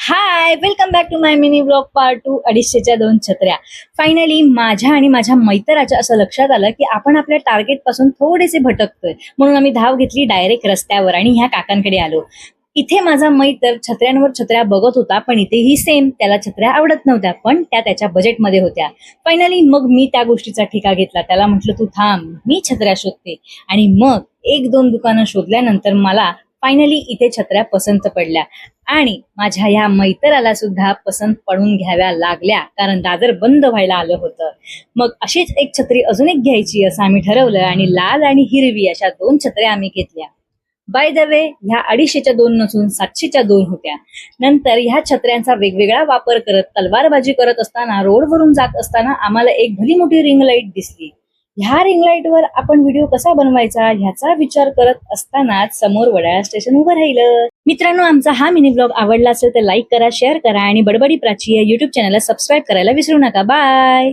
High, welcome back to my mini blog part 2. 250च्या 2 छत्र्या. Finally माझ्या आणि माझ्या मैत्राच्या असं लक्षात आलं की आपण आपल्या टार्गेट पासून थोडेसे भटकतोय, म्हणून आम्ही धाव घेतली डायरेक्ट रस्त्यावर आणि ह्या काकांकडे आलो. इथे माझा मैत्र छत्र्यांवर छत्र्या बघत होता, पण इथेही सेम त्याला छत्र्या आवडत नव्हत्या, पण त्या त्याच्या बजेटमध्ये होत्या. फायनली मग मी त्या गोष्टीचा ठिका घेतला. त्याला म्हटलं तू थांब, मी छत्र्या शोधते. आणि मग 1-2 दुकानं शोधल्यानंतर मला फायनली इथे छत्र्या पसंत पडल्या आणि माझ्या ह्या मैत्राला सुद्धा पसंत पडून घ्याव्या लागल्या, कारण दादर बंद व्हायला आलं होतं. मग अशीच एक छत्री अजून एक घ्यायची असं आम्ही ठरवलं आणि लाल आणि हिरवी अशा 2 छत्र्या आम्ही घेतल्या. बाय द वे, ह्या 250च्या 2 नसून 700च्या 2 होत्या. नंतर ह्या छत्र्यांचा वेगवेगळा वापर करत तलवारबाजी करत असताना रोडवरून जात असताना आम्हाला एक भली मोठी रिंग लाईट दिसली. ह्या रिंग लाईटवर आपण व्हिडिओ कसा बनवायचा ह्याचा विचार करत असतानाच समोर वडाळा स्टेशन उभं राहिलं. मित्रांनो, आमचा हा मिनी ब्लॉग आवडला असेल तर लाईक करा, शेअर करा आणि बडबडी प्राची या युट्यूब चॅनलला सबस्क्राईब करायला विसरू नका. बाय.